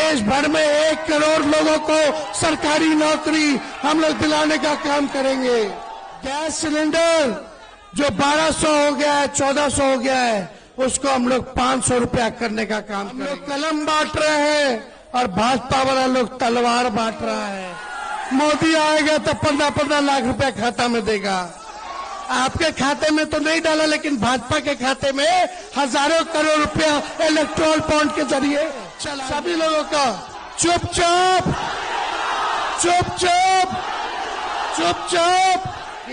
देश भर में 1 करोड़ लोगों को सरकारी नौकरी हम लोग दिलाने का काम करेंगे। गैस सिलेंडर जो 1200 हो गया है, 1400 हो गया है, उसको हम लोग 500 रुपया करने का काम करेंगे। हम लोग कलम बांट रहे हैं और भाजपा वाला लोग तलवार बांट रहा है। मोदी आएगा तो 15-15 लाख रुपया खाता में देगा। आपके खाते में तो नहीं डाला, लेकिन भाजपा के खाते में हजारों करोड़ रुपया इलेक्ट्रॉल बॉन्ड के जरिए चला। सभी लोगों का चुपचाप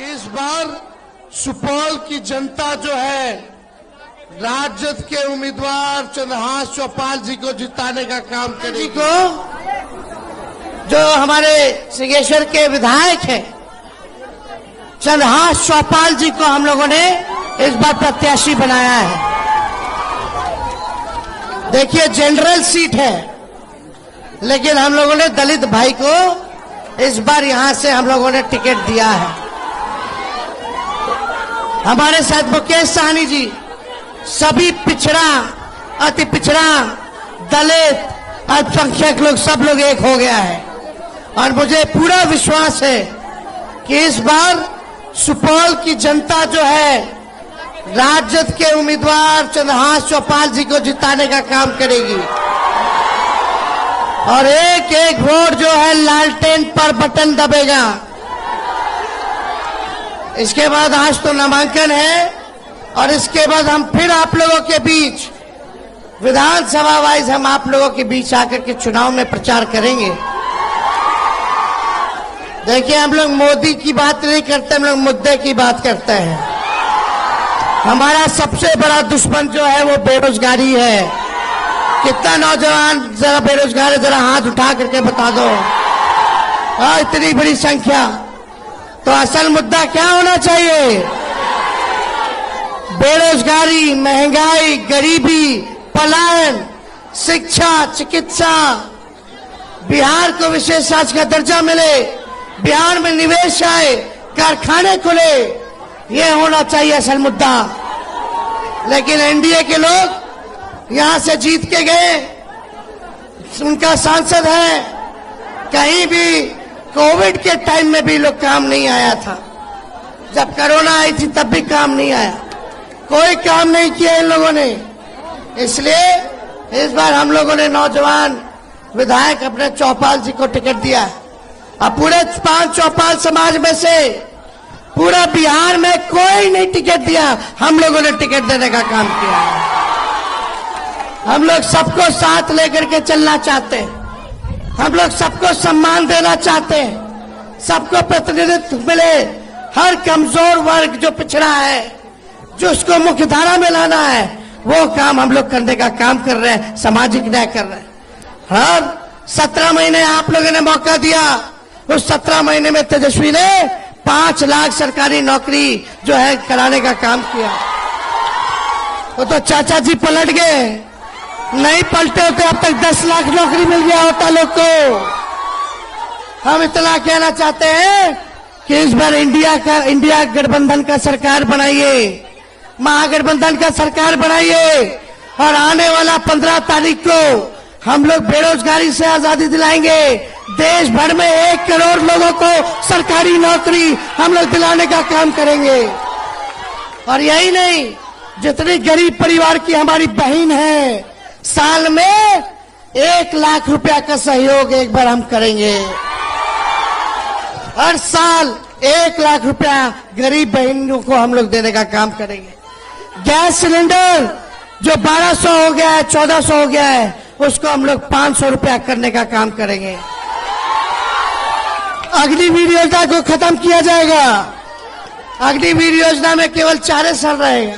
इस बार सुपौल की जनता जो है राजद के उम्मीदवार चंद्रहास चौपाल जी को जिताने का काम करेगी। जो हमारे सिंहेश्वर के विधायक हैं चंद्रहास चौपाल जी को हम लोगों ने इस बार प्रत्याशी बनाया है। देखिए जनरल सीट है, लेकिन हम लोगों ने दलित भाई को इस बार यहां से हम लोगों ने टिकट दिया है। हमारे साथ मुकेश सहनी जी, सभी पिछड़ा, अति पिछड़ा, दलित, अल्पसंख्यक लोग, सब लोग एक हो गया है। और मुझे पूरा विश्वास है कि इस बार सुपौल की जनता जो है राजद के उम्मीदवार चंद्रहास चौपाल जी को जिताने का काम करेगी। और एक एक वोट जो है लालटेन पर बटन दबेगा। इसके बाद आज तो नामांकन है और इसके बाद हम फिर आप लोगों के बीच विधानसभा वाइज हम आप लोगों के बीच आकर के चुनाव में प्रचार करेंगे। देखिए हम लोग मोदी की बात नहीं करते, हम लोग मुद्दे की बात करते हैं। हमारा सबसे बड़ा दुश्मन जो है वो बेरोजगारी है। कितना नौजवान जरा बेरोजगार है, जरा हाथ उठा करके बता दो। और इतनी बड़ी संख्या, तो असल मुद्दा क्या होना चाहिए? बेरोजगारी, महंगाई, गरीबी, पलायन, शिक्षा, चिकित्सा, बिहार को विशेष राज्य का दर्जा मिले, बिहार में निवेश आए, कारखाने खुले, ये होना चाहिए असल मुद्दा। लेकिन एनडीए के लोग यहां से जीत के गए, उनका सांसद है, कहीं भी कोविड के टाइम में भी लोग काम नहीं आया था। जब कोरोना आई थी तब भी काम नहीं आया, कोई काम नहीं किया इन लोगों ने। इसलिए इस बार हम लोगों ने नौजवान विधायक अपने चौपाल जी को टिकट दिया है। अब पूरे 5 चौपाल समाज में से पूरा बिहार में कोई नहीं टिकट दिया, हम लोगों ने टिकट देने का काम किया है। हम लोग सबको साथ लेकर के चलना चाहते हैं, हम लोग सबको सम्मान देना चाहते हैं, सबको प्रतिनिधित्व मिले। हर कमजोर वर्ग जो पिछड़ा है, जो उसको मुख्य धारा में लाना है, वो काम हम लोग करने का काम कर रहे हैं, सामाजिक न्याय कर रहे हैं। हर 17 महीने आप लोगों ने मौका दिया, उस 17 महीने में तेजस्वी ने 5 लाख सरकारी नौकरी जो है कराने का काम किया। वो तो चाचा जी पलट गए, नहीं पलटे होते अब तक 10 लाख नौकरी मिल गया होता लोग को। हम इतना कहना चाहते हैं कि इस बार इंडिया गठबंधन का सरकार बनाइए, महागठबंधन का सरकार बनाइए, और आने वाला 15 तारीख को हम लोग बेरोजगारी से आजादी दिलाएंगे। देश भर में 1 करोड़ लोगों को सरकारी नौकरी हम लोग दिलाने का काम करेंगे। और यही नहीं, जितनी गरीब परिवार की हमारी बहन है, साल में 1 लाख रुपया का सहयोग एक बार हम करेंगे। हर साल 1 लाख रुपया गरीब बहनों को हम लोग देने का काम करेंगे। गैस सिलेंडर जो 1200 हो गया है, 1400 हो गया है, उसको हम लोग 500 रुपया करने का काम करेंगे। अग्निवीर योजना को खत्म किया जाएगा। अग्निवीर योजना में केवल 4 साल रहेगा,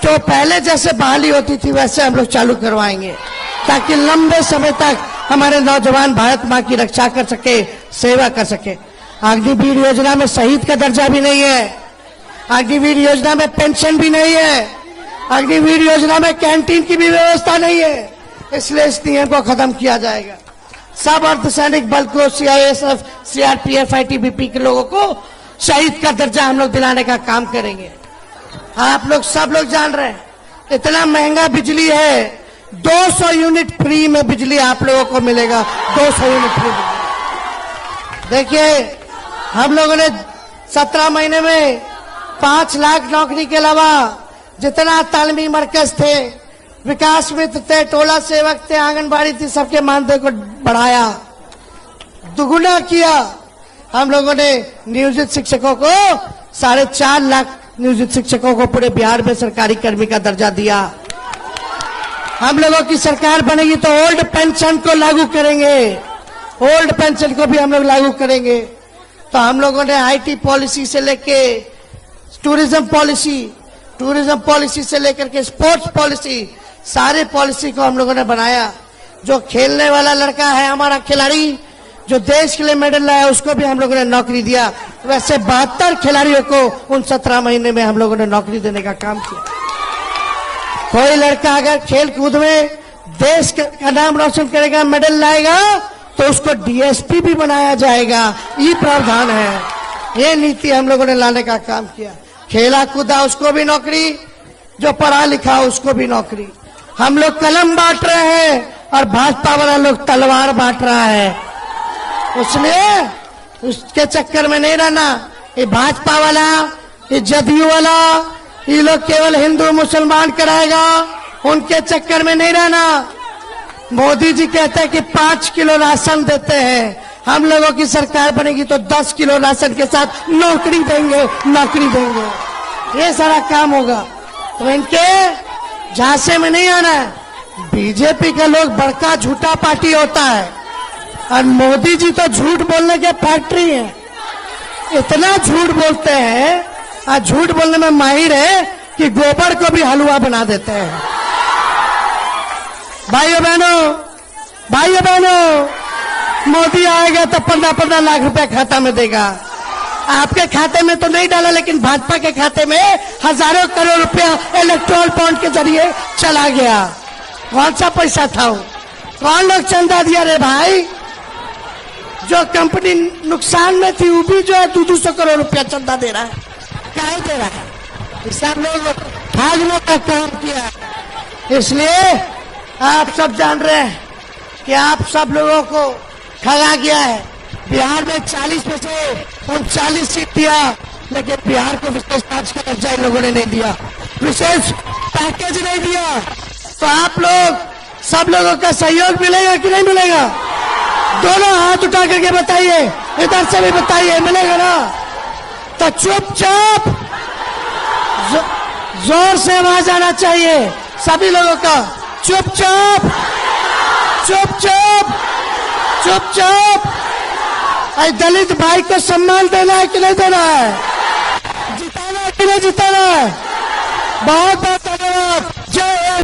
तो पहले जैसे बहाली होती थी वैसे हम लोग चालू करवाएंगे, ताकि लंबे समय तक हमारे नौजवान भारत माँ की रक्षा कर सके, सेवा कर सके। अग्निवीर योजना में शहीद का दर्जा भी नहीं है, अग्निवीर योजना में पेंशन भी नहीं है, अग्निवीर योजना में कैंटीन की भी व्यवस्था नहीं है। इसलिए इस नियम को खत्म किया जाएगा। सब अर्धसैनिक बल को, सीआईएसएफ, सीआरपीएफ, आईटीबीपी के लोगों को शहीद का दर्जा हम लोग दिलाने का काम करेंगे। आप लोग सब लोग जान रहे हैं, इतना महंगा बिजली है 200 यूनिट फ्री में बिजली आप लोगों को मिलेगा। 200 यूनिट फ्री। देखिए, हम लोगों ने 17 महीने में 5 लाख नौकरी के अलावा जितना तालीमी मरकज थे, विकास मित्र थे, टोला सेवक थे, आंगनबाड़ी थी, सबके मानदेय को बढ़ाया, दुगुना किया। हम लोगों ने नियोजित शिक्षकों को 4.5 लाख नियोजित शिक्षकों को पूरे बिहार में सरकारी कर्मी का दर्जा दिया। हम लोगों की सरकार बनेगी तो ओल्ड पेंशन को लागू करेंगे, ओल्ड पेंशन को भी हम लोग लागू करेंगे। तो हम लोगों ने आईटी पॉलिसी से लेके टूरिज्म पॉलिसी से लेकर के स्पोर्ट्स पॉलिसी, सारे पॉलिसी को हम लोगों ने बनाया। जो खेलने वाला लड़का है हमारा खिलाड़ी, जो देश के लिए मेडल लाया, उसको भी हम लोगों ने नौकरी दिया। वैसे 72 खिलाड़ियों को उन 17 महीने में हम लोगों ने नौकरी देने का काम किया। कोई लड़का अगर खेल कूद में देश का नाम रोशन करेगा, मेडल लाएगा, तो उसको डीएसपी भी बनाया जाएगा। ये प्रावधान है, ये नीति हम लोगों ने लाने का काम किया। खेला कूदा उसको भी नौकरी, जो पढ़ा लिखा उसको भी नौकरी। हम लोग कलम बांट रहे हैं और भाजपा वाला लोग तलवार बांट रहा है, उसने उसके चक्कर में नहीं रहना। ये भाजपा वाला, ये जदयू वाला, ये लोग केवल हिंदू मुसलमान कराएगा, उनके चक्कर में नहीं रहना। मोदी जी कहते हैं कि 5 किलो राशन देते हैं, हम लोगों की सरकार बनेगी तो 10 किलो राशन के साथ नौकरी देंगे। ये सारा काम होगा। तो इनके झांसे में नहीं आना है। बीजेपी का लोग बड़का झूठा पार्टी होता है और मोदी जी तो झूठ बोलने के फैक्ट्री है। इतना झूठ बोलते हैं और झूठ बोलने में माहिर है कि गोबर को भी हलवा बना देते हैं। भाइयों बहनों, मोदी आएगा तो 15 लाख रुपए खाता में देगा। आपके खाते में तो नहीं डाला, लेकिन भाजपा के खाते में हजारों करोड़ रुपया इलेक्ट्रोल बॉन्ड के जरिए चला गया। कौन सा पैसा था वो? कौन लोग चंदा दिया रे भाई? जो कंपनी नुकसान में थी वो भी जो है 200 करोड़ रुपया चंदा दे रहा है। काहे दे रहा है? सब लोग भागने का काम किया है। इसलिए आप सब जान रहे हैं कि आप सब लोगों को ठगा गया है। बिहार में 40 में से 39 सीट दिया, लेकिन बिहार को विशेष राज्य का दर्जा इन लोगों ने नहीं दिया, विशेष पैकेज नहीं दिया। तो आप लोग सब लोगों का सहयोग मिलेगा कि नहीं मिलेगा? दोनों हाथ उठा करके बताइए, इधर से भी बताइए, मिलेगा ना? तो चुपचाप जोर से आवाज आना चाहिए सभी लोगों का। चुपचाप दलित भाई को सम्मान देना है कि नहीं देना है? जिताना है कि नहीं जिताना है? बहुत